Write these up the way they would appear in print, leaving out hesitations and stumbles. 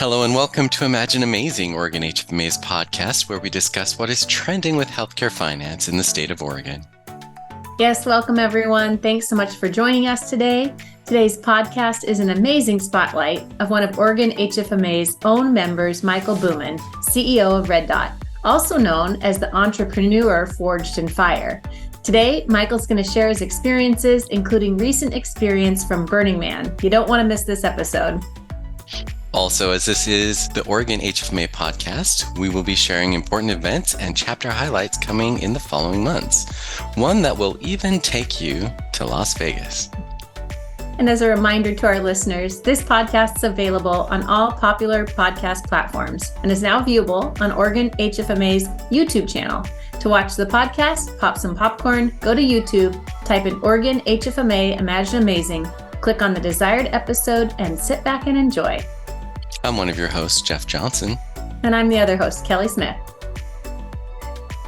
Hello and welcome to Imagine Amazing, Oregon HFMA's podcast, where we discuss what is trending with healthcare finance in the state of Oregon. Yes, welcome everyone. Thanks so much for joining us today. Today's podcast is an amazing spotlight of one of Oregon HFMA's own members, Michael Bumann, CEO of Red Dot, also known as the entrepreneur forged in fire. Today, Michael's going to share his experiences, including recent experience from Burning Man. You don't want to miss this episode. Also, as this is the Oregon HFMA podcast, we will be sharing important events and chapter highlights coming in the following months. One that will even take you to Las Vegas. And as a reminder to our listeners, this podcast is available on all popular podcast platforms and is now viewable on Oregon HFMA's YouTube channel. To watch the podcast, pop some popcorn, go to YouTube, type in Oregon HFMA Imagine Amazing, click on the desired episode, and sit back and enjoy. I'm one of your hosts, Jeff Johnson. And I'm the other host, Kelly Smith.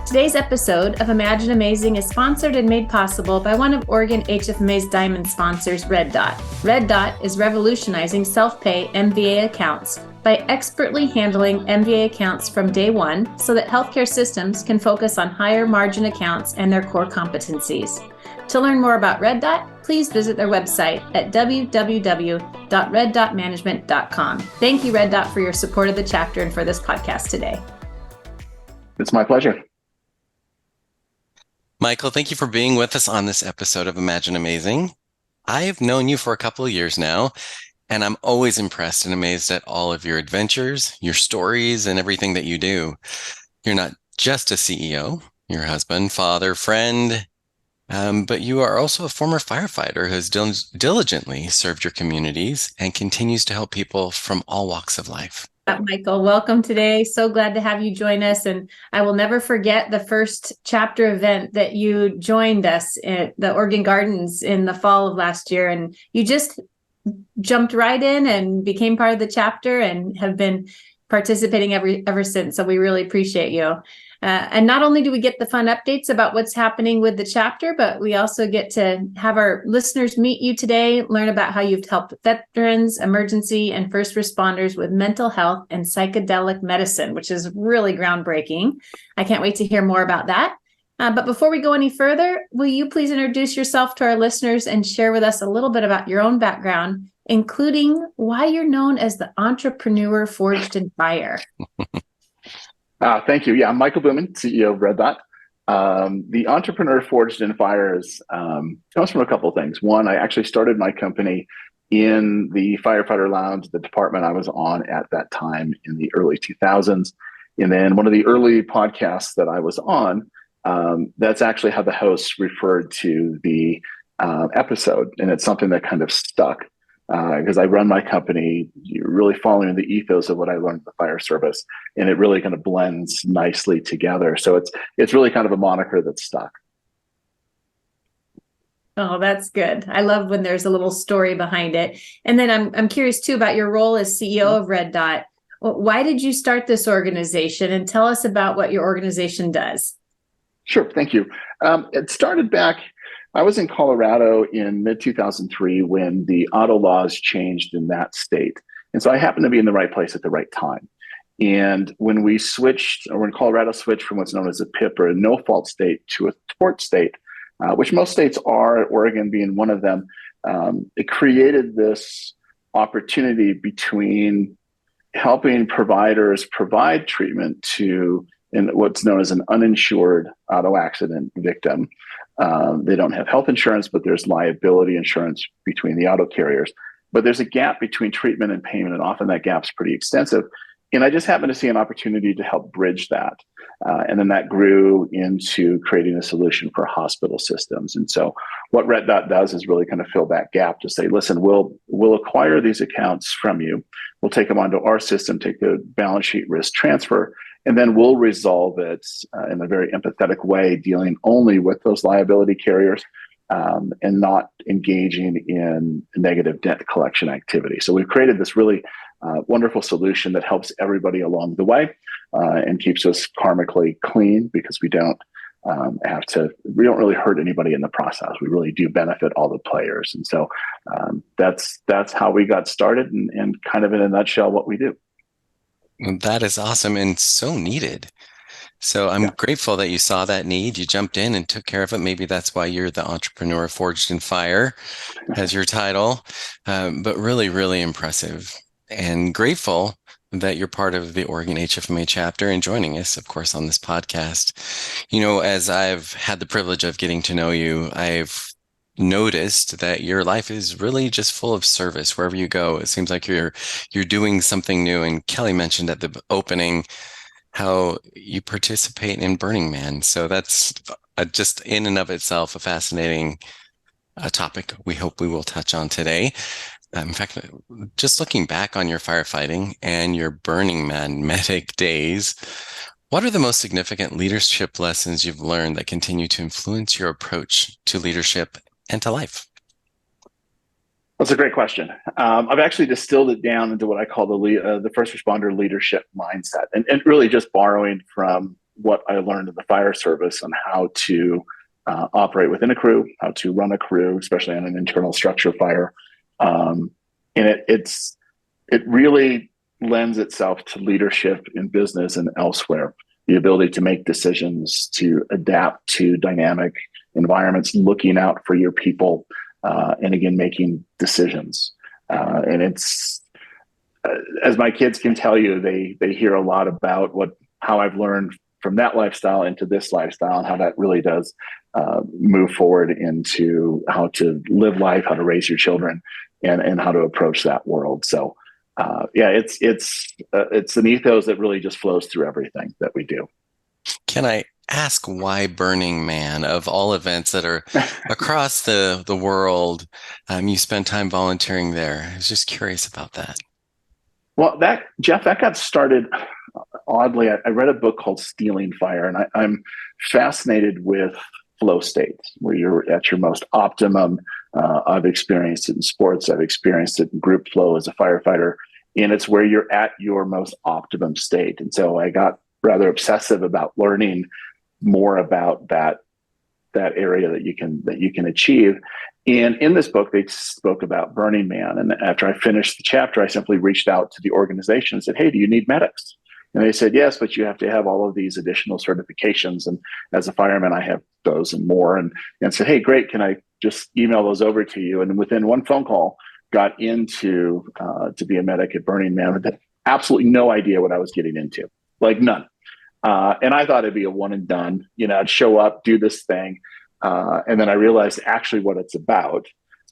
Today's episode of Imagine Amazing is sponsored and made possible by one of Oregon HFMA's diamond sponsors, Red Dot. Red Dot is revolutionizing self-pay MVA accounts by expertly handling MVA accounts from day one so that healthcare systems can focus on higher margin accounts and their core competencies. To learn more about Red Dot, please visit their website at www.reddotmanagement.com. Thank you, Red Dot, for your support of the chapter and for this podcast today. It's my pleasure. Michael, thank you for being with us on this episode of Imagine Amazing. I've known you for a couple of years now, and I'm always impressed and amazed at all of your adventures, your stories, and everything that you do. You're not just a CEO, you're a husband, father, friend, but you are also a former firefighter who has diligently served your communities and continues to help people from all walks of life. Michael, welcome today. So glad to have you join us. And I will never forget the first chapter event that you joined us at the Oregon Gardens in the fall of last year. And you just jumped right in and became part of the chapter and have been participating ever since. So we really appreciate you. And not only do we get the fun updates about what's happening with the chapter, but we also get to have our listeners meet you today, learn about how you've helped veterans, emergency, and first responders with mental health and psychedelic medicine, which is really groundbreaking. I can't wait to hear more about that. But before we go any further, will you please introduce yourself to our listeners and share with us a little bit about your own background, including why you're known as the entrepreneur forged in fire? Thank you. Yeah, I'm Michael Bumann, CEO of Red Dot. The entrepreneur forged in fire comes from a couple of things. One, I actually started my company in the firefighter lounge, the department I was on at that time in the early 2000s. And then one of the early podcasts that I was on, that's actually how the host referred to the episode. And it's something that kind of stuck. Because I run my company really following the ethos of what I learned in the fire service, and it really kind of blends nicely together. So it's really kind of a moniker that's stuck. Oh, that's good. I love when there's a little story behind it. And then I'm curious too about your role as CEO of Red Dot. Why did you start this organization, and tell us about what your organization does? Sure, thank you. It started back. I was in Colorado in mid-2003 when the auto laws changed in that state. And so I happened to be in the right place at the right time. And when we switched, or when Colorado switched from what's known as a PIP, or a no-fault state, to a tort state, which most states are, Oregon being one of them, it created this opportunity between helping providers provide treatment to what's known as an uninsured auto accident victim. They don't have health insurance, but there's liability insurance between the auto carriers. But there's a gap between treatment and payment, and often that gap's pretty extensive. And I just happened to see an opportunity to help bridge that. And then that grew into creating a solution for hospital systems. And so what Red Dot does is really kind of fill that gap to say, listen, we'll acquire these accounts from you. We'll take them onto our system, take the balance sheet risk transfer, and then we'll resolve it in a very empathetic way, dealing only with those liability carriers and not engaging in negative debt collection activity. So we've created this really wonderful solution that helps everybody along the way and keeps us karmically clean, because we don't really hurt anybody in the process. We really do benefit all the players. And so that's how we got started, and kind of in a nutshell what we do. That is awesome and so needed. So I'm Yeah. grateful that you saw that need, you jumped in and took care of it. Maybe that's why you're the entrepreneur forged in fire as your title. But really, really impressive and grateful that you're part of the Oregon HFMA chapter and joining us, of course, on this podcast. As I've had the privilege of getting to know you, I've noticed that your life is really just full of service wherever you go. It seems like you're doing something new. And Kelly mentioned at the opening how you participate in Burning Man. So that's just in and of itself a fascinating topic we hope we will touch on today. In fact, just looking back on your firefighting and your Burning Man medic days, what are the most significant leadership lessons you've learned that continue to influence your approach to leadership and to life? That's a great question. I've actually distilled it down into what I call the first responder leadership mindset, and really just borrowing from what I learned in the fire service on how to operate within a crew, how to run a crew, especially on an internal structure fire. And it really lends itself to leadership in business and elsewhere. The ability to make decisions, to adapt to dynamic environments, looking out for your people, and again, making decisions. And it's, as my kids can tell you, they hear a lot about how I've learned from that lifestyle into this lifestyle and how that really does move forward into how to live life, how to raise your children, and how to approach that world. So it's an ethos that really just flows through everything that we do. Can I ask why Burning Man, of all events that are across the world, you spend time volunteering there? I was just curious about that. Well, Jeff, that got started oddly. I read a book called Stealing Fire, and I'm fascinated with flow states where you're at your most optimum. I've experienced it in sports. I've experienced it in group flow as a firefighter, and it's where you're at your most optimum state. And so I got rather obsessive about learning more about that area that you can achieve. And in this book, they spoke about Burning Man. And after I finished the chapter, I simply reached out to the organization and said, "Hey, do you need medics?" And they said, "Yes, but you have to have all of these additional certifications. And as a fireman, I have those and more." And said, "Hey, great. Can I just email those over to you?" And within one phone call, got into to be a medic at Burning Man with absolutely no idea what I was getting into, like none. And I thought it'd be a one and done, I'd show up, do this thing. And then I realized actually what it's about.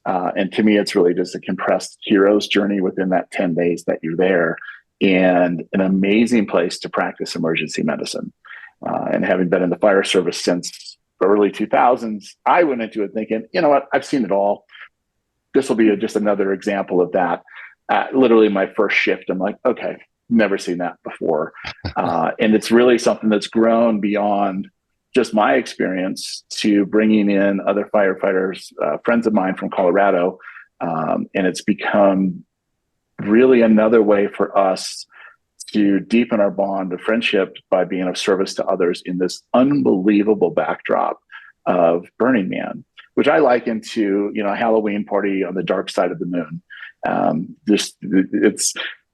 And to me, it's really just a compressed hero's journey within that 10 days that you're there, and an amazing place to practice emergency medicine. And having been in the fire service since the early 2000s, I went into it thinking, you know what, I've seen it all. This will be just another example of that. Literally my first shift, I'm like, okay, never seen that before. And it's really something that's grown beyond just my experience to bringing in other firefighters, friends of mine from Colorado. And it's become really another way for us to deepen our bond of friendship by being of service to others in this unbelievable backdrop of Burning Man, which I liken to, a Halloween party on the dark side of the moon.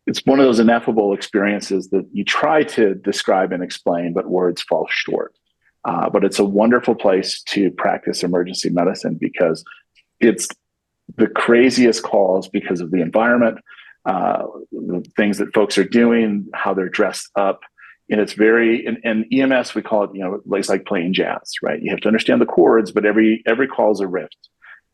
It's one of those ineffable experiences that you try to describe and explain, but words fall short. But it's a wonderful place to practice emergency medicine because it's the craziest calls because of the environment, the things that folks are doing, how they're dressed up. And it's in EMS, we call it, it's like playing jazz, right? You have to understand the chords, but every call is a riff.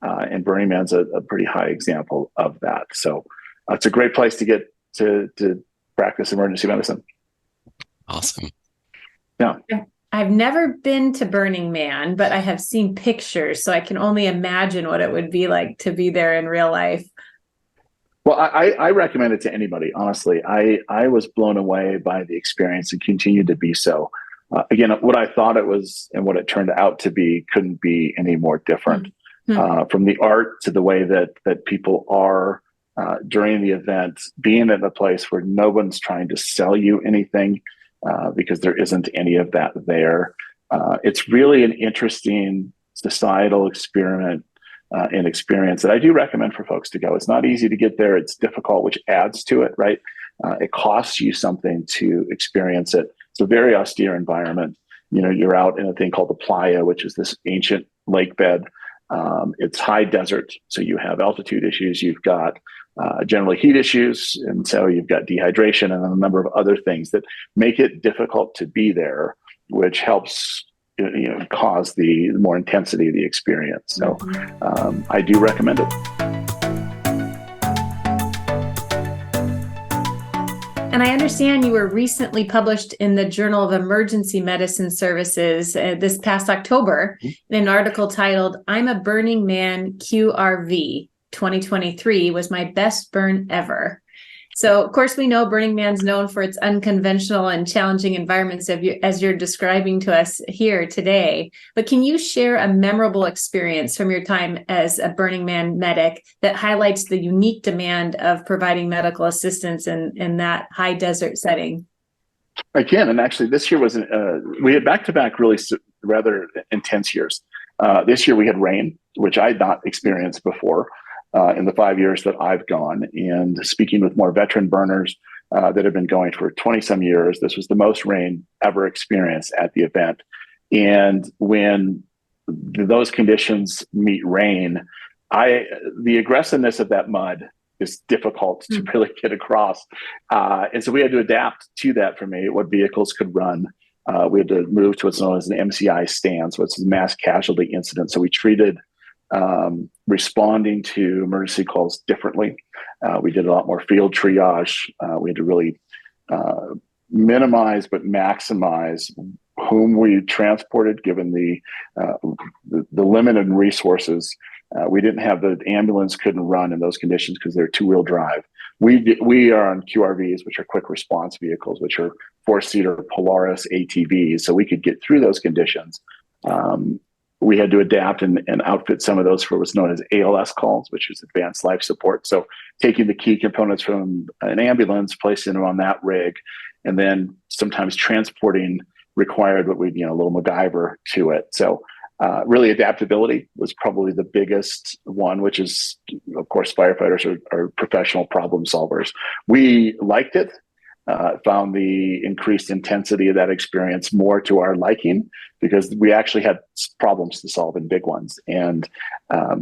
And Burning Man's a pretty high example of that. So it's a great place to get to practice emergency medicine. Awesome. Yeah. I've never been to Burning Man, but I have seen pictures, so I can only imagine what it would be like to be there in real life. Well, I recommend it to anybody, honestly. I was blown away by the experience and continue to be so. Again, what I thought it was and what it turned out to be couldn't be any more different. From the art to the way that people are during the event, being at a place where no one's trying to sell you anything because there isn't any of that there. It's really an interesting societal experiment and experience that I do recommend for folks to go. It's not easy to get there. It's difficult, which adds to it, right? It costs you something to experience it. It's a very austere environment. You're out in a thing called the playa, which is this ancient lake bed. It's high desert, so you have altitude issues. You've got generally heat issues, and so you've got dehydration and a number of other things that make it difficult to be there, which helps cause the more intensity of the experience. So I do recommend it. And I understand you were recently published in the Journal of Emergency Medicine Services this past October in an article titled, "I'm a Burning Man QRV. 2023 was my best burn ever." So, of course, we know Burning Man's known for its unconventional and challenging environments, as you're describing to us here today. But can you share a memorable experience from your time as a Burning Man medic that highlights the unique demand of providing medical assistance in that high desert setting? I can. And actually, this year we had back-to-back really rather intense years. This year we had rain, which I had not experienced before. In the 5 years that I've gone, and speaking with more veteran burners that have been going for 20 some years, this was the most rain ever experienced at the event. And when those conditions meet rain, the aggressiveness of that mud is difficult to really get across. And so we had to adapt to that for me, what vehicles could run. We had to move to what's known as an MCI stand, so it's a mass casualty incident. So we treated responding to emergency calls differently. We did a lot more field triage. We had to really minimize but maximize whom we transported, given the limited resources. We didn't have the ambulance couldn't run in those conditions because they're two-wheel drive. We are on QRVs, which are quick response vehicles, which are four-seater Polaris ATVs, so we could get through those conditions. We had to adapt and outfit some of those for what's known as ALS calls, which is advanced life support. So taking the key components from an ambulance, placing them on that rig, and then sometimes transporting required what we, a little MacGyver to it. So really adaptability was probably the biggest one, which is, of course, firefighters are professional problem solvers. We liked it. Found the increased intensity of that experience more to our liking, because we actually had problems to solve, and big ones. And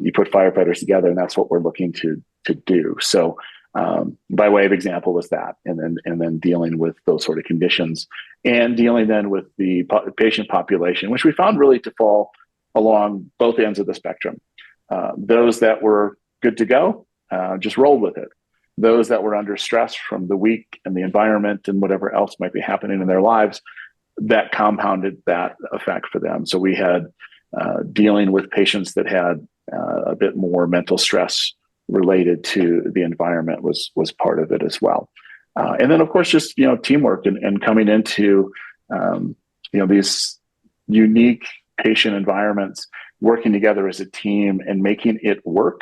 you put firefighters together, and that's what we're looking to do. So by way of example was that, and then dealing with those sort of conditions, and dealing then with the patient population, which we found really to fall along both ends of the spectrum. Those that were good to go just rolled with it. Those that were under stress from the week and the environment and whatever else might be happening in their lives, that compounded that effect for them. So we had dealing with patients that had a bit more mental stress related to the environment was part of it as well. And then, of course, just teamwork and coming into these unique patient environments, working together as a team and making it work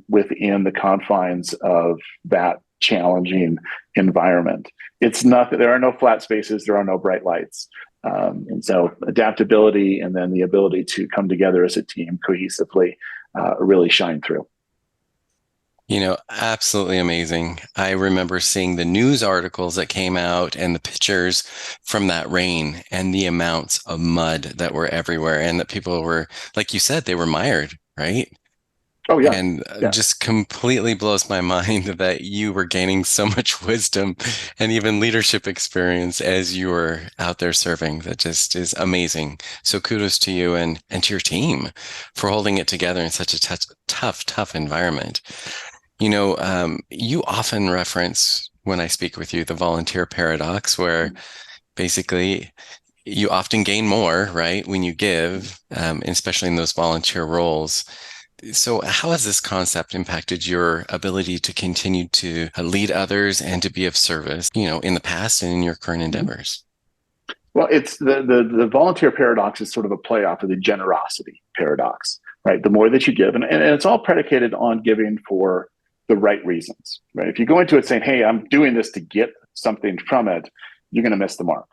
within the confines of that challenging environment. It's not that there are no flat spaces, there are no bright lights. And so adaptability and then the ability to come together as a team cohesively really shine through. Absolutely amazing. I remember seeing the news articles that came out and the pictures from that rain and the amounts of mud that were everywhere, and that people were, like you said, they were mired, right? Oh, yeah. And Yeah. just completely blows my mind that you were gaining so much wisdom and even leadership experience as you were out there serving. That just is amazing. So kudos to you and to your team for holding it together in such a tough environment. You often reference, when I speak with you, the volunteer paradox, where basically you often gain more, right, when you give, especially in those volunteer roles. So how has this concept impacted your ability to continue to lead others and to be of service, in the past and in your current endeavors? Well, it's the volunteer paradox is sort of a play off of the generosity paradox, right? The more that you give, and it's all predicated on giving for the right reasons, right? If you go into it saying, hey, I'm doing this to get something from it, you're going to miss the mark.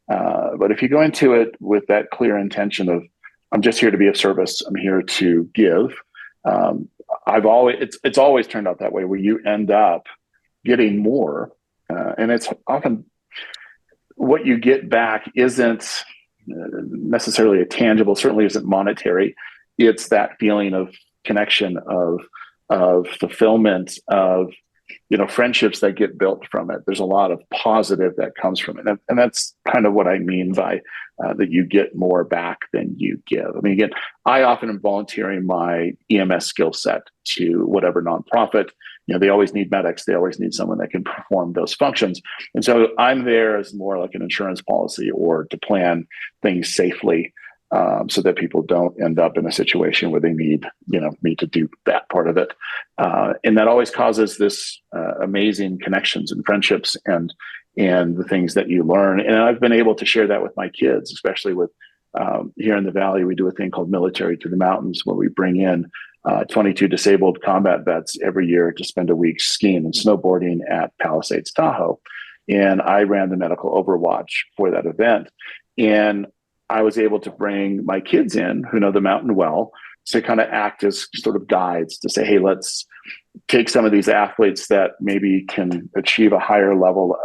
But if you go into it with that clear intention of, I'm just here to be of service, I'm here to give, it's always turned out that way, where you end up getting more And it's often what you get back isn't necessarily a tangible, certainly isn't monetary. It's that feeling of connection, of fulfillment, of friendships that get built from it. There's a lot of positive that comes from it, and that's kind of what I mean by that you get more back than you give. I mean, again, I often am volunteering my EMS skill set to whatever nonprofit. They always need medics. They always need someone that can perform those functions. And so I'm there as more like an insurance policy or to plan things safely, so that people don't end up in a situation where they need me to do that part of it. And that always causes this amazing connections and friendships and the things that you learn. And I've been able to share that with my kids, especially with here in the Valley. We do a thing called Military to the Mountains, where we bring in 22 disabled combat vets every year to spend a week skiing and snowboarding at Palisades, Tahoe. And I ran the medical overwatch for that event. And I was able to bring my kids in who know the mountain well to kind of act as sort of guides to say, hey, let's take some of these athletes that maybe can achieve a higher level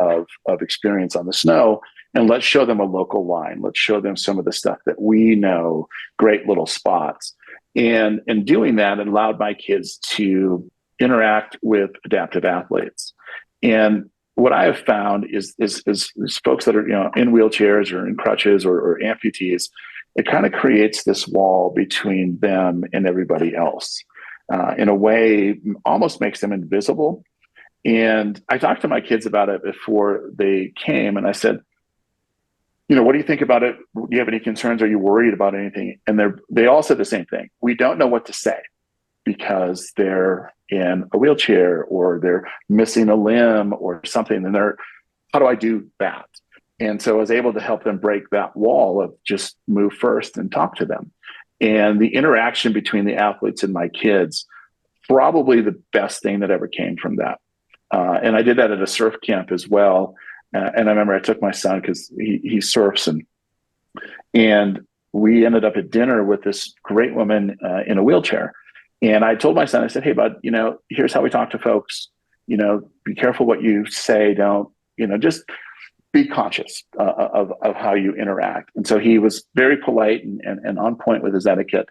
of experience on the snow, and let's show them a local line. Let's show them some of the stuff that we know, great little spots. And in doing that, it allowed my kids to interact with adaptive athletes. And what I have found is folks that are in wheelchairs or in crutches or amputees, it kind of creates this wall between them and everybody else. In a way, almost makes them invisible. And I talked to my kids about it before they came, and I said, what do you think about it? Do you have any concerns? Are you worried about anything? And they all said the same thing. We don't know what to say because they're in a wheelchair or they're missing a limb or something. And how do I do that? And so I was able to help them break that wall of just move first and talk to them. And the interaction between the athletes and my kids, probably the best thing that ever came from that. And I did that at a surf camp as well. And I remember I took my son because he surfs, and we ended up at dinner with this great woman in a wheelchair. And I told my son, I said, hey, bud, here's how we talk to folks. Be careful what you say. Don't, just be conscious of how you interact. And so he was very polite and on point with his etiquette.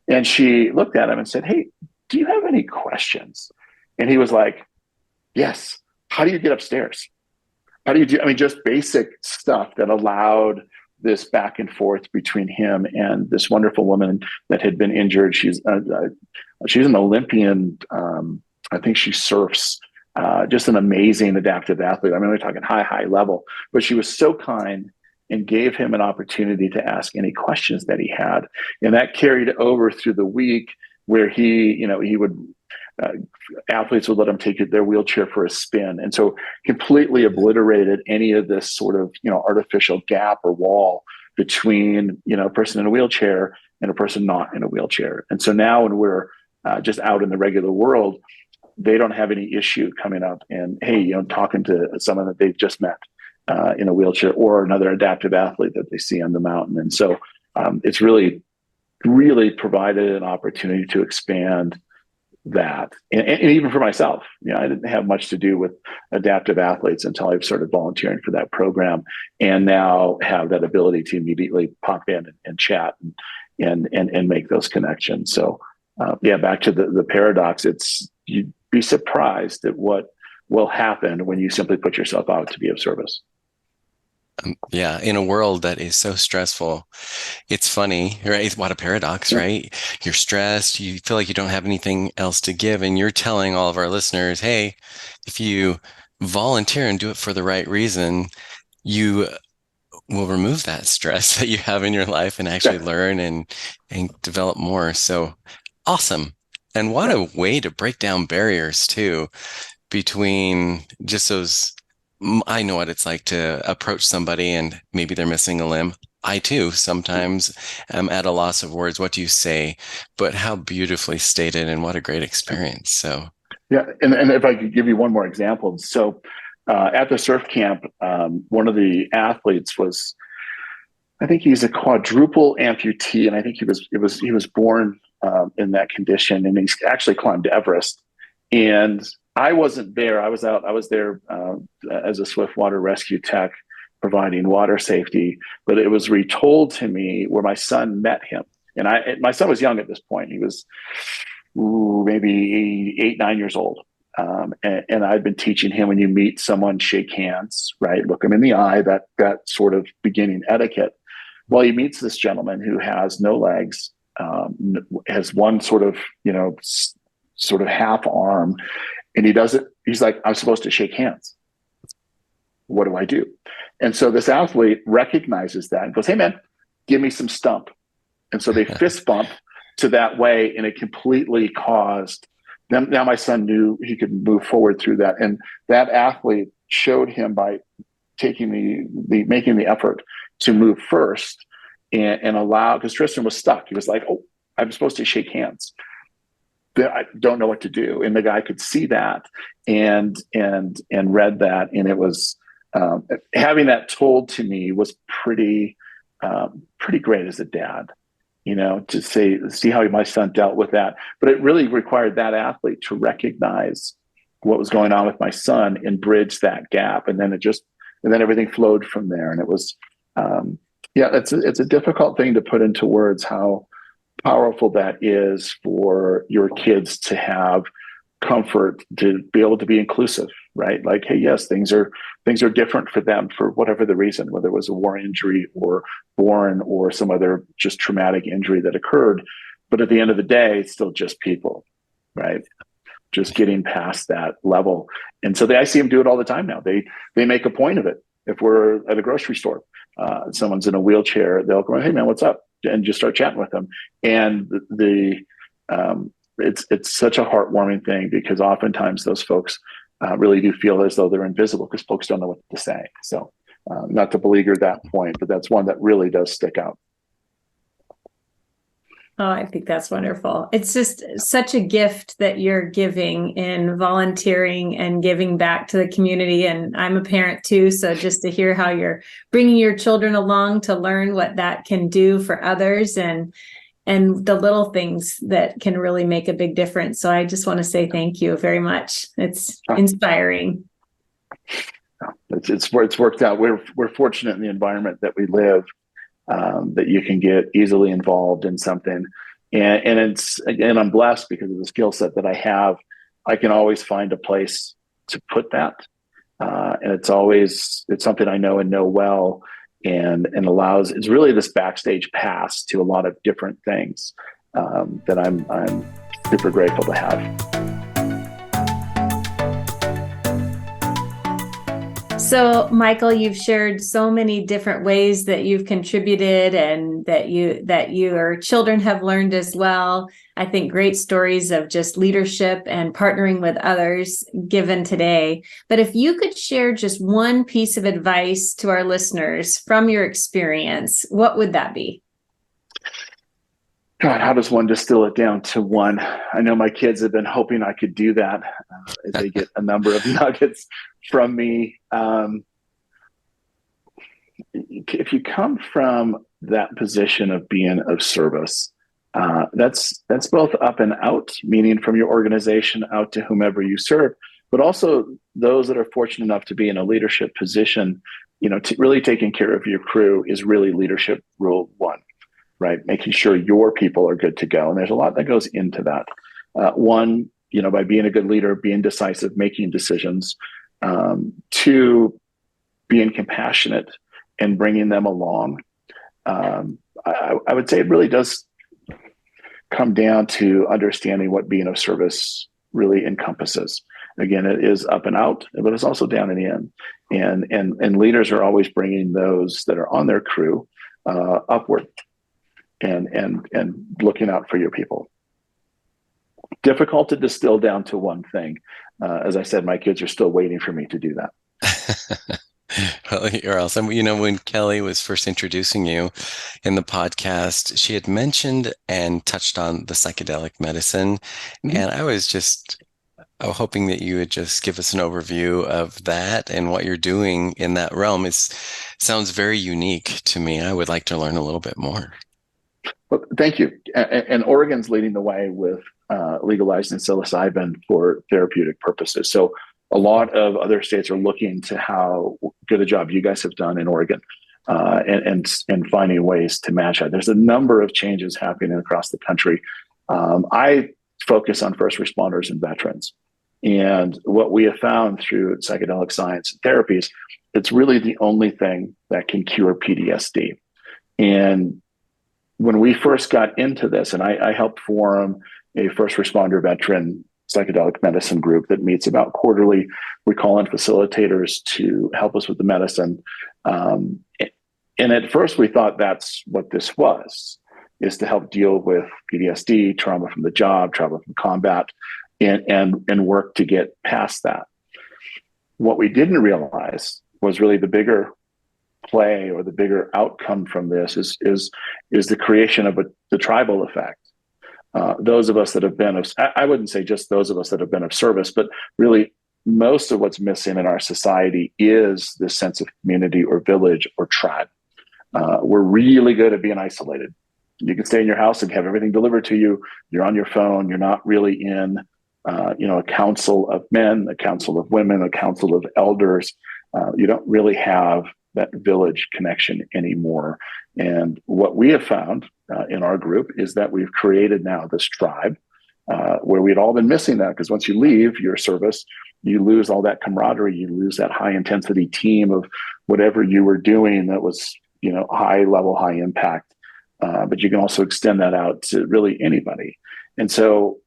And she looked at him and said, hey, do you have any questions? And he was like, yes. How do you get upstairs? How do you do? I mean, just basic stuff that allowed this back and forth between him and this wonderful woman that had been injured. She's an Olympian. I think she surfs. Just an amazing adaptive athlete. I mean, we're talking high level, but she was so kind and gave him an opportunity to ask any questions that he had. And that carried over through the week where he would, athletes would let him take their wheelchair for a spin. And so completely obliterated any of this sort of, artificial gap or wall between, a person in a wheelchair and a person not in a wheelchair. And so now when we're just out in the regular world, they don't have any issue coming up and, hey, talking to someone that they've just met in a wheelchair or another adaptive athlete that they see on the mountain. And so it's really, really provided an opportunity to expand that. And even for myself, I didn't have much to do with adaptive athletes until I started volunteering for that program, and now have that ability to immediately pop in and chat and make those connections. So back to the paradox, you'd be surprised at what will happen when you simply put yourself out to be of service. In a world that is so stressful, it's funny, right? What a paradox, right? You're stressed, you feel like you don't have anything else to give, and you're telling all of our listeners, hey, if you volunteer and do it for the right reason, you will remove that stress that you have in your life and actually learn and develop more. So awesome. And what a way to break down barriers too, between just those. I know what it's like to approach somebody and maybe they're missing a limb. I too sometimes am at a loss of words. What do you say? But how beautifully stated, and what a great experience. So and if I could give you one more example. So at the surf camp, one of the athletes was, I think he's a quadruple amputee, and I think he was born in that condition, and he's actually climbed Everest. And I wasn't there. I was out. I was there as a swiftwater rescue tech, providing water safety. But it was retold to me where my son met him, and my son was young at this point. He was maybe 8, 9 years old. And I'd been teaching him, when you meet someone, shake hands, right? Look them in the eye, that sort of beginning etiquette. Well, he meets this gentleman who has no legs, has one sort of half arm, and he does it. He's like, I'm supposed to shake hands. What do I do? And so this athlete recognizes that and goes, hey man, give me some stump. And so they fist bump to that way, and it completely caused them. Now my son knew he could move forward through that. And that athlete showed him by taking making the effort to move first and allow, because Tristan was stuck. He was like, oh, I'm supposed to shake hands. I don't know what to do. And the guy could see that and read that. And it was, having that told to me was pretty great as a dad, to see how my son dealt with that. But it really required that athlete to recognize what was going on with my son and bridge that gap. And then everything flowed from there. And it was, it's a difficult thing to put into words, how powerful that is for your kids to have comfort, to be able to be inclusive, right? Like, hey, yes, things are different for them for whatever the reason, whether it was a war injury or born or some other just traumatic injury that occurred. But at the end of the day, it's still just people, right? Just getting past that level. And so I see them do it all the time now. They make a point of it. If we're at a grocery store, someone's in a wheelchair, they'll go, hey man, what's up? And just start chatting with them. And it's such a heartwarming thing, because oftentimes those folks really do feel as though they're invisible because folks don't know what to say. So not to beleaguer that point, but that's one that really does stick out. Oh, I think that's wonderful. It's just such a gift that you're giving in volunteering and giving back to the community. And I'm a parent too. So just to hear how you're bringing your children along to learn what that can do for others and the little things that can really make a big difference. So I just want to say thank you very much. It's inspiring. It's worked out. We're fortunate in the environment that we live, that you can get easily involved in something. And I'm blessed because of the skill set that I have. I can always find a place to put that. And it's something I know and know well, and it's really this backstage pass to a lot of different things that I'm super grateful to have. So, Michael, you've shared so many different ways that you've contributed and that your children have learned as well. I think great stories of just leadership and partnering with others given today. But if you could share just one piece of advice to our listeners from your experience, what would that be? God, how does one distill it down to one? I know my kids have been hoping I could do that as they get a number of nuggets from me. If you come from that position of being of service, that's both up and out, meaning from your organization out to whomever you serve, but also those that are fortunate enough to be in a leadership position, really taking care of your crew is really leadership rule one. Right, making sure your people are good to go. And there's a lot that goes into that. One, by being a good leader, being decisive, making decisions. Two, being compassionate and bringing them along. I would say it really does come down to understanding what being of service really encompasses. Again, it is up and out, but it's also down and in. And leaders are always bringing those that are on their crew upward. And looking out for your people. Difficult to distill down to one thing. As I said, my kids are still waiting for me to do that. Well, you're awesome. When Kelly was first introducing you in the podcast, she had mentioned and touched on the psychedelic medicine. Mm-hmm. And I was just hoping that you would just give us an overview of that and what you're doing in that realm. Sounds very unique to me. I would like to learn a little bit more. Well, thank you. And Oregon's leading the way with legalizing psilocybin for therapeutic purposes. So a lot of other states are looking to how good a job you guys have done in Oregon, and finding ways to match that. There's a number of changes happening across the country. I focus on first responders and veterans. And what we have found through psychedelic science and therapies, it's really the only thing that can cure PTSD. And when we first got into this, and I helped form a first responder veteran psychedelic medicine group that meets about quarterly. We call in facilitators to help us with the medicine. And at first we thought that's what this was, is to help deal with PTSD, trauma from the job, trauma from combat, and work to get past that. What we didn't realize was really the bigger play, or the bigger outcome from this is the creation of the tribal effect. Those of us that have been of, I wouldn't say just those of us that have been of service, but really most of what's missing in our society is this sense of community or village or tribe. We're really good at being isolated. You can stay in your house and have everything delivered to you. You're on your phone. You're not really in, a council of men, a council of women, a council of elders. You don't really have that village connection anymore. And what we have found in our group is that we've created now this tribe where we'd all been missing that, because once you leave your service, you lose all that camaraderie, you lose that high intensity team of whatever you were doing that was, high level, high impact. But you can also extend that out to really anybody. And so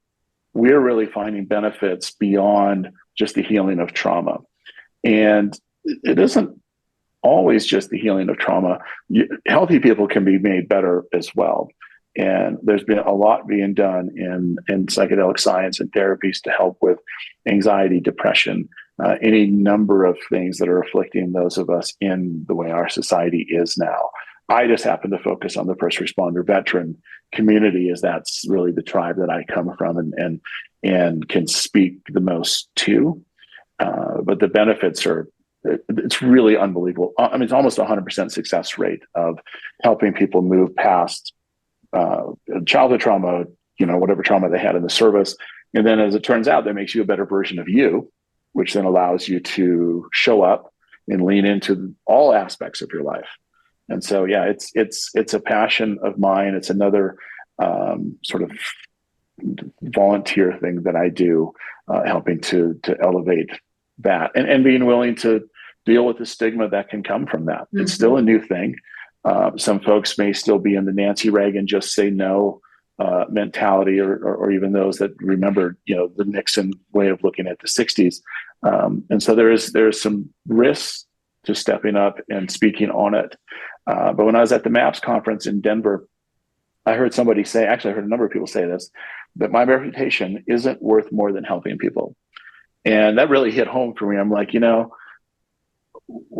we're really finding benefits beyond just the healing of trauma. And it isn't always just the healing of trauma. Healthy people can be made better as well. And there's been a lot being done in psychedelic science and therapies to help with anxiety, depression, any number of things that are afflicting those of us in the way our society is now. I just happen to focus on the first responder veteran community, as that's really the tribe that I come from and can speak the most to. But the benefits it's really unbelievable. I mean, it's almost 100% success rate of helping people move past childhood trauma, whatever trauma they had in the service. And then as it turns out, that makes you a better version of you, which then allows you to show up and lean into all aspects of your life. And so, yeah, it's a passion of mine. It's another sort of volunteer thing that I do, helping to elevate that and being willing to deal with the stigma that can come from that. Mm-hmm. It's still a new thing. Some folks may still be in the Nancy Reagan just say no mentality, or even those that remember, the Nixon way of looking at the 60s. And so there's some risks to stepping up and speaking on it. But when I was at the MAPS conference in Denver, I heard somebody say, actually I heard a number of people say this, that my reputation isn't worth more than helping people. And that really hit home for me. I'm like,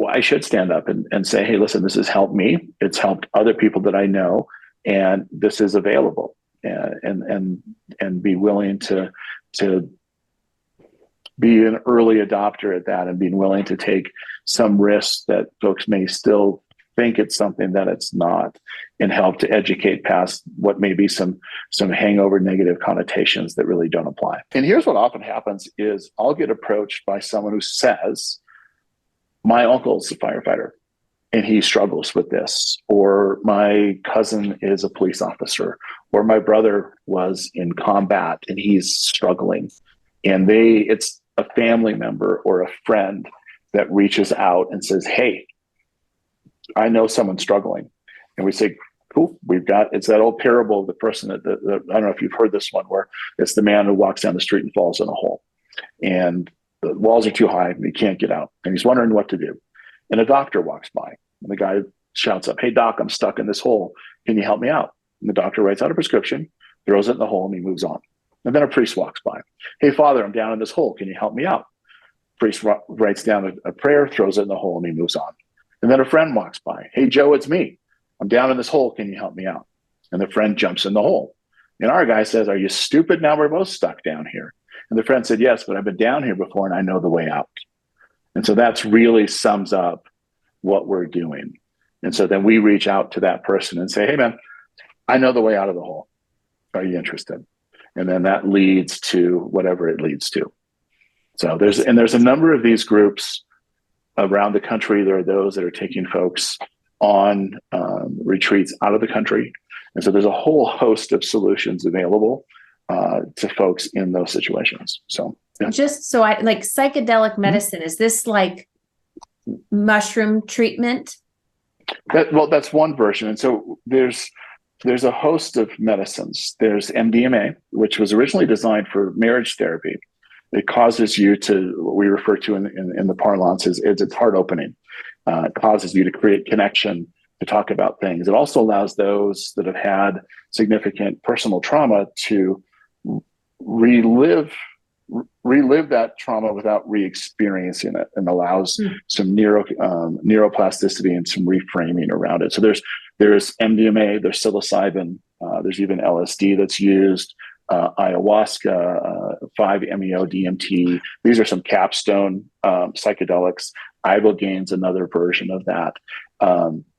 I should stand up and say, hey, listen, this has helped me. It's helped other people that I know, and this is available, and be willing to be an early adopter at that, and being willing to take some risks that folks may still think it's something that it's not, and help to educate past what may be some hangover negative connotations that really don't apply. And here's what often happens is I'll get approached by someone who says, my uncle's a firefighter and he struggles with this, or my cousin is a police officer, or my brother was in combat and he's struggling. And it's a family member or a friend that reaches out and says, hey, I know someone struggling. And we say, cool, it's that old parable of the person that, I don't know if you've heard this one, where it's the man who walks down the street and falls in a hole. And the walls are too high and he can't get out. And he's wondering what to do. And a doctor walks by and the guy shouts up, hey doc, I'm stuck in this hole. Can you help me out? And the doctor writes out a prescription, throws it in the hole, and he moves on. And then a priest walks by. Hey father, I'm down in this hole. Can you help me out? Priest writes down a prayer, throws it in the hole, and he moves on. And then a friend walks by. Hey Joe, it's me. I'm down in this hole. Can you help me out? And the friend jumps in the hole. And our guy says, are you stupid? Now we're both stuck down here. And the friend said, yes, but I've been down here before and I know the way out. And so that's really sums up what we're doing. And so then we reach out to that person and say, hey man, I know the way out of the hole. Are you interested? And then that leads to whatever it leads to. So there's a number of these groups around the country. There are those that are taking folks on retreats out of the country. And so there's a whole host of solutions available to folks in those situations. So yeah. Just so I like psychedelic medicine, is this like mushroom treatment? That's one version. And so there's a host of medicines. There's MDMA, which was originally designed for marriage therapy. It causes you to, what we refer to in the parlance is it's heart opening. It causes you to create connection, to talk about things. It also allows those that have had significant personal trauma to relive that trauma without re-experiencing it, and allows some neuroplasticity and some reframing around it. So there's MDMA, there's psilocybin, there's even LSD that's used, ayahuasca, 5-MeO-DMT. These are some capstone psychedelics. Ibogaine is another version of that.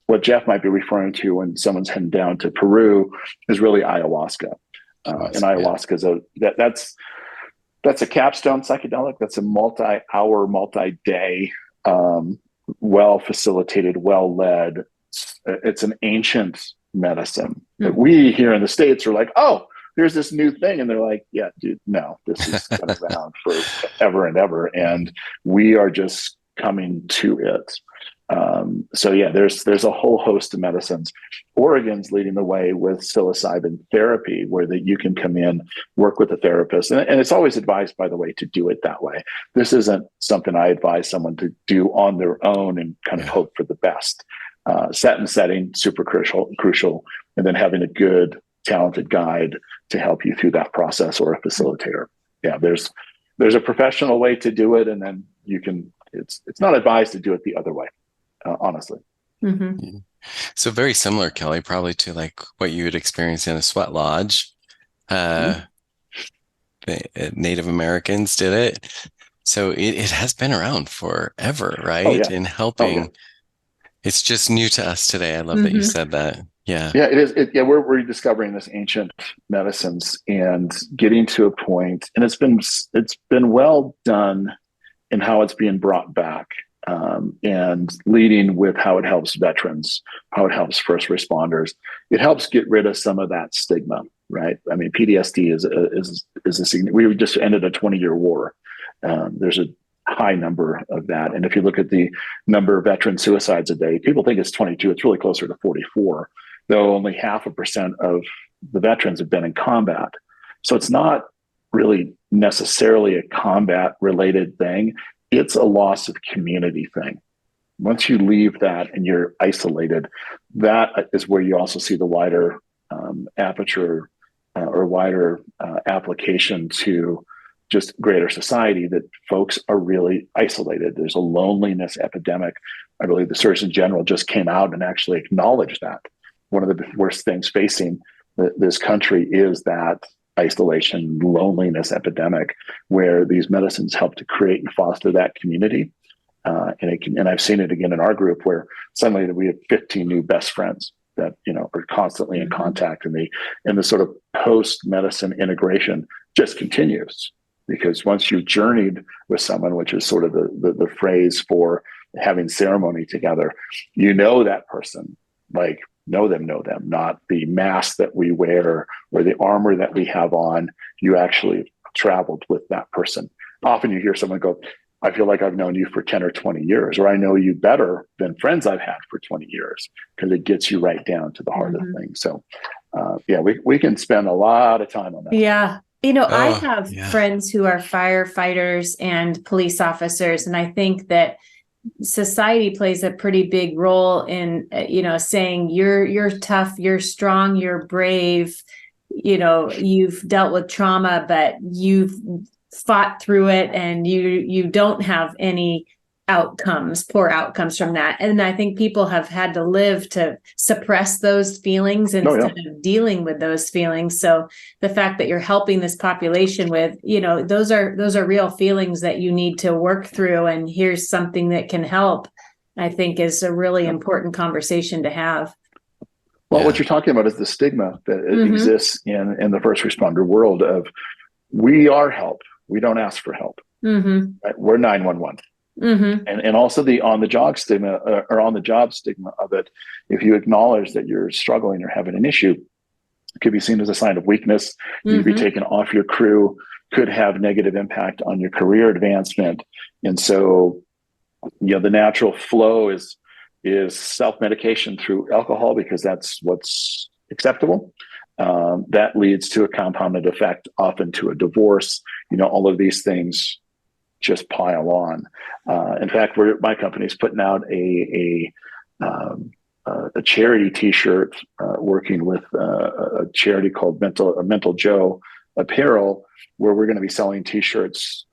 What Jeff might be referring to when someone's heading down to Peru is really ayahuasca. And ayahuasca is that's a capstone psychedelic. That's a multi-hour, multi-day, well-facilitated, well-led. It's an ancient medicine that we here in the States are like, oh, there's this new thing. And they're like, yeah, dude, no, this is been around for ever and ever. And we are just coming to it. So yeah, there's a whole host of medicines. Oregon's leading the way with psilocybin therapy, where that you can come in, work with a therapist. And it's always advised, by the way, to do it that way. This isn't something I advise someone to do on their own and kind of hope for the best. Set and setting, super crucial. And then having a good, talented guide to help you through that process, or a facilitator. Yeah, there's a professional way to do it. And then you can, it's not advised to do it the other way. Honestly. Mm-hmm. So very similar, Kelly, probably to like what you would experience in a sweat lodge. The Native Americans did it. So it has been around forever, right? Oh, yeah. In helping. Oh, yeah. It's just new to us today. I love that you said that. Yeah. Yeah, it is. We're rediscovering this ancient medicines and getting to a point, and it's been well done in how it's being brought back. And leading with how it helps veterans, how it helps first responders. It helps get rid of some of that stigma, right? I mean, PTSD is a significant. We just ended a 20-year war. There's a high number of that, and if you look at the number of veteran suicides a day, people think it's 22. It's really closer to 44, though only 0.5% of the veterans have been in combat. So it's not really necessarily a combat-related thing. It's a loss of community thing. Once you leave that and you're isolated, that is where you also see the wider aperture or wider application to just greater society, that folks are really isolated. There's a loneliness epidemic. I believe the Surgeon General just came out and actually acknowledged that. One of the worst things facing this country is that isolation, loneliness epidemic, where these medicines help to create and foster that community. And I've seen it again in our group, where suddenly we have 15 new best friends that, are constantly in contact, and the sort of post-medicine integration just continues, because once you've journeyed with someone, which is sort of the phrase for having ceremony together, that person, like, know them, not the mask that we wear or the armor that we have on. You actually traveled with that person. Often you hear someone go, I feel like I've known you for 10 or 20 years, or I know you better than friends I've had for 20 years, because it gets you right down to the heart of things. So we can spend a lot of time on that. Yeah. I have friends who are firefighters and police officers, and I think that society plays a pretty big role in, saying you're tough, you're strong, you're brave, you've dealt with trauma, but you've fought through it, and you don't have any poor outcomes from that. And I think people have had to live to suppress those feelings instead of dealing with those feelings. So the fact that you're helping this population with, those are real feelings that you need to work through, and here's something that can help, I think is a really important conversation to have. Well, Yeah. what you're talking about is the stigma that Mm-hmm. exists in the first responder world of we are help. We don't ask for help. Mm-hmm. Right? We're 911. Mm-hmm. And also the on the job stigma of it. If you acknowledge that you're struggling or having an issue, it could be seen as a sign of weakness. You could be taken off your crew, could have negative impact on your career advancement. And so, the natural flow is self-medication through alcohol because that's what's acceptable. That leads to a compounded effect, often to a divorce. All of these things just pile on. In fact, my company's putting out a charity T-shirt, working with a charity called Mental Joe Apparel, where we're going to be selling T-shirts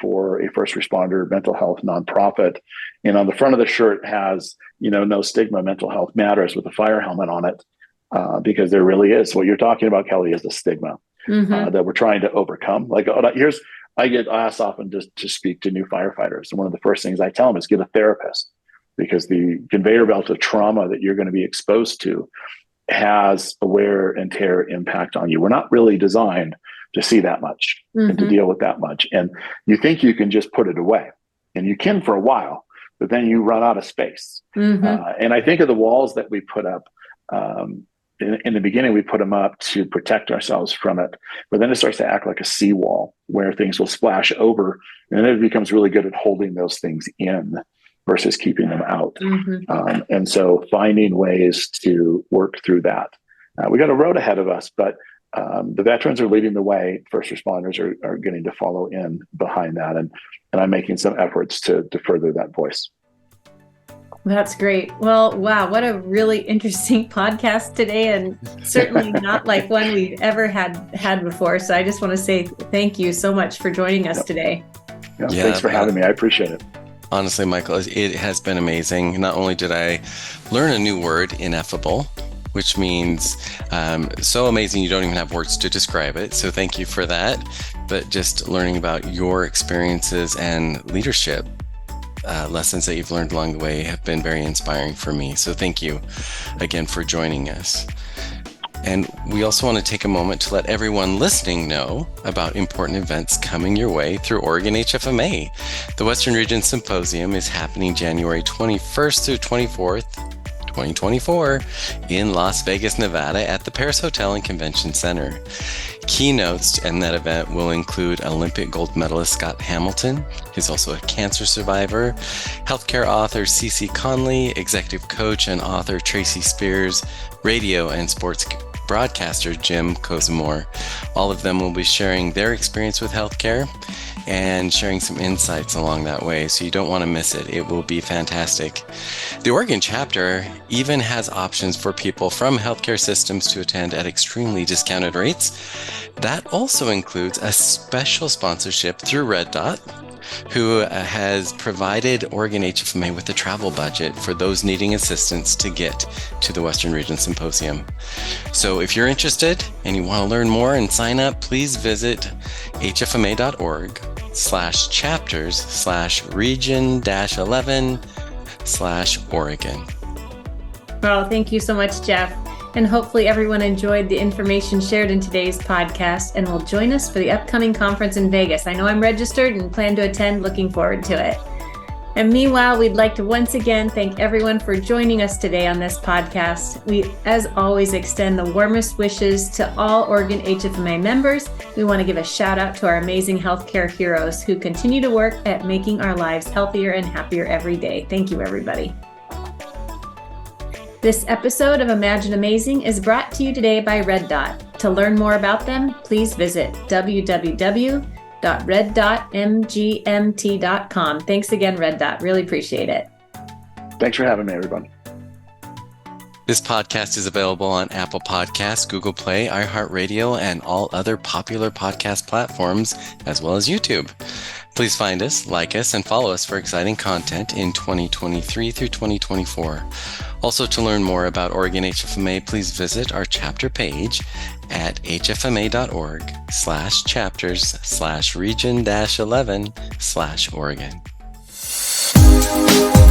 for a first responder mental health nonprofit. And on the front of the shirt has, no stigma, mental health matters, with a fire helmet on it, because there really is. What you're talking about, Kelly, is the stigma that we're trying to overcome. I get asked often to speak to new firefighters. And one of the first things I tell them is get a therapist, because the conveyor belt of trauma that you're going to be exposed to has a wear and tear impact on you. We're not really designed to see that much and to deal with that much. And you think you can just put it away, and you can for a while, but then you run out of space. And I think of the walls that we put up. In the beginning, we put them up to protect ourselves from it, but then it starts to act like a seawall where things will splash over, and then it becomes really good at holding those things in versus keeping them out. And so finding ways to work through that. We got a road ahead of us, but the veterans are leading the way. First responders are getting to follow in behind that. And I'm making some efforts to further that voice. That's great. Well, wow, what a really interesting podcast today, and certainly not like one we've ever had before. So I just want to say thank you so much for joining us today. Thanks for having me. I appreciate it. Honestly, Michael, it has been amazing. Not only did I learn a new word, ineffable, which means so amazing you don't even have words to describe it. So thank you for that. But just learning about your experiences and leadership lessons that you've learned along the way have been very inspiring for me. So thank you again for joining us. And we also want to take a moment to let everyone listening know about important events coming your way through Oregon HFMA. The Western Region Symposium is happening January 21st through 24th, 2024 in Las Vegas, Nevada at the Paris Hotel and Convention Center. Keynotes in that event will include Olympic gold medalist Scott Hamilton. He's also a cancer survivor, healthcare author Cece Conley, executive coach and author Tracy Spears, radio and sports broadcaster Jim Kozimor. All of them will be sharing their experience with healthcare and sharing some insights along that way, so you don't want to miss it. It will be fantastic. The Oregon chapter even has options for people from healthcare systems to attend at extremely discounted rates. That also includes a special sponsorship through Red Dot, who has provided Oregon HFMA with a travel budget for those needing assistance to get to the Western Region Symposium. So if you're interested and you want to learn more and sign up, please visit hfma.org/chapters/region-11/Oregon. Well, thank you so much, Jeff. And hopefully everyone enjoyed the information shared in today's podcast and will join us for the upcoming conference in Vegas. I know I'm registered and plan to attend. Looking forward to it. And meanwhile, we'd like to once again thank everyone for joining us today on this podcast. We, as always, extend the warmest wishes to all Oregon HFMA members. We want to give a shout out to our amazing healthcare heroes who continue to work at making our lives healthier and happier every day. Thank you, everybody. This episode of Imagine Amazing is brought to you today by Red Dot. To learn more about them, please visit www.reddotmgmt.com. Thanks again, Red Dot. Really appreciate it. Thanks for having me, everybody. This podcast is available on Apple Podcasts, Google Play, iHeartRadio, and all other popular podcast platforms, as well as YouTube. Please find us, like us, and follow us for exciting content in 2023 through 2024. Also, to learn more about Oregon HFMA, please visit our chapter page at hfma.org/chapters/region-11/Oregon.